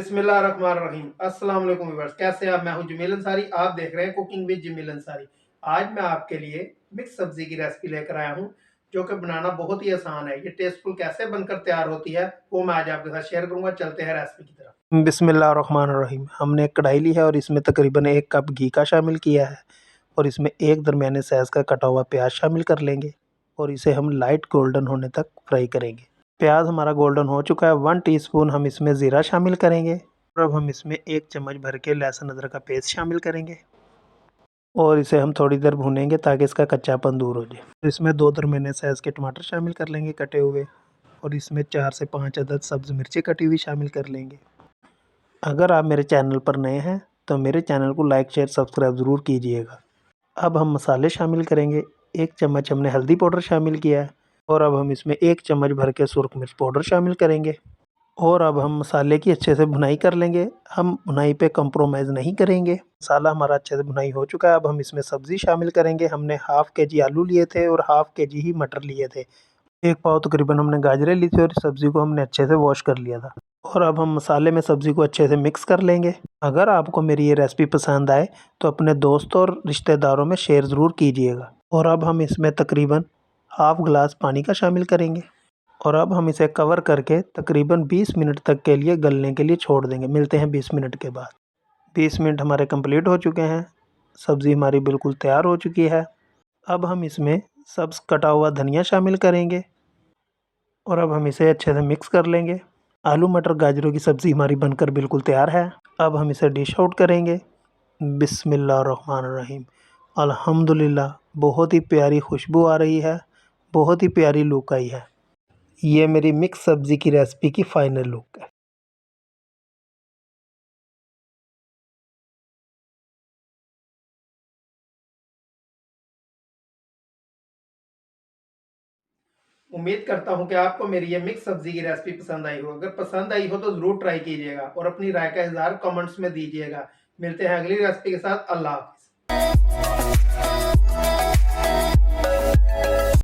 बिस्मिल्लाहिर्रहमानिर्रहीम। अस्सलाम वालेकुम व्यूअर्स, कैसे आप? मैं हूं जमील अंसारी, आप देख रहे हैं कुकिंग विद जमील अंसारी। आज मैं आपके लिए मिक्स सब्जी की रेसिपी लेकर आया हूं जो कि बनाना बहुत ही आसान है। ये टेस्टफुल कैसे बनकर तैयार होती है वो मैं आज आपके साथ शेयर करूंगा। चलते हैं रेसिपी की तरफ। बिस्मिल्लाहिर्रहमानिर्रहीम। हमने एक कढ़ाई ली है और इसमें तकरीबन 1 कप घी का शामिल किया है और इसमें एक दरमियाने साइज़ का कटा हुआ प्याज शामिल कर लेंगे और इसे हम लाइट गोल्डन होने तक फ्राई करेंगे। प्याज हमारा गोल्डन हो चुका है। 1 टीस्पून हम इसमें ज़ीरा शामिल करेंगे और अब हम इसमें 1 चम्मच भर के लहसुन अदरक का पेस्ट शामिल करेंगे और इसे हम थोड़ी देर भूनेंगे ताकि इसका कच्चापन दूर हो जाए। इसमें 2 दरमियाने साइज़ के टमाटर शामिल कर लेंगे कटे हुए और इसमें 4 से 5 अदद सब्ज़ मिर्ची कटी हुई शामिल कर लेंगे। अगर आप मेरे चैनल पर नए हैं तो मेरे चैनल को लाइक शेयर सब्सक्राइब ज़रूर कीजिएगा। अब हम मसाले शामिल करेंगे। 1 चम्मच हमने हल्दी पाउडर शामिल किया है और अब हम इसमें 1 चम्मच भर के सुरख मिर्च पाउडर शामिल करेंगे और अब हम मसाले की अच्छे से भुनाई कर लेंगे। हम भुनाई पे कंप्रोमाइज़ नहीं करेंगे। मसाला हमारा अच्छे से भुनाई हो चुका है। अब हम इसमें सब्ज़ी शामिल करेंगे। हमने हाफ़ केजी आलू लिए थे और हाफ़ केजी ही मटर लिए थे। 1 पाव तकरीबन हमने गाजरें ली थी और सब्ज़ी को हमने अच्छे से वॉश कर लिया था और अब हम मसाले में सब्ज़ी को अच्छे से मिक्स कर लेंगे। अगर आपको मेरी ये रेसिपी पसंद आए तो अपने दोस्तों और रिश्तेदारों में शेयर ज़रूर कीजिएगा। और अब हम इसमें तकरीबन हाफ़ गिलास पानी का शामिल करेंगे और अब हम इसे कवर करके तकरीबन 20 मिनट तक के लिए गलने के लिए छोड़ देंगे। मिलते हैं 20 मिनट के बाद। 20 मिनट हमारे कंप्लीट हो चुके हैं। सब्ज़ी हमारी बिल्कुल तैयार हो चुकी है। अब हम इसमें सब्ज़ कटा हुआ धनिया शामिल करेंगे और अब हम इसे अच्छे से मिक्स कर लेंगे। आलू मटर गाजरों की सब्ज़ी हमारी बनकर बिल्कुल तैयार है। अब हम इसे डिश आउट करेंगे। बिस्मिल्लाहिर्रहमानिर्रहीम। अल्हम्दुलिल्लाह, बहुत ही प्यारी खुशबू आ रही है, बहुत ही प्यारी लुक आई है। ये मेरी मिक्स सब्ज़ी की रेसिपी की फ़ाइनल लुक है। उम्मीद करता हूं कि आपको मेरी ये मिक्स सब्जी की रेसिपी पसंद आई हो। अगर पसंद आई हो तो ज़रूर ट्राई कीजिएगा और अपनी राय का इज़हार कमेंट्स में दीजिएगा। मिलते हैं अगली रेसिपी के साथ। अल्लाह हाफ़िज़।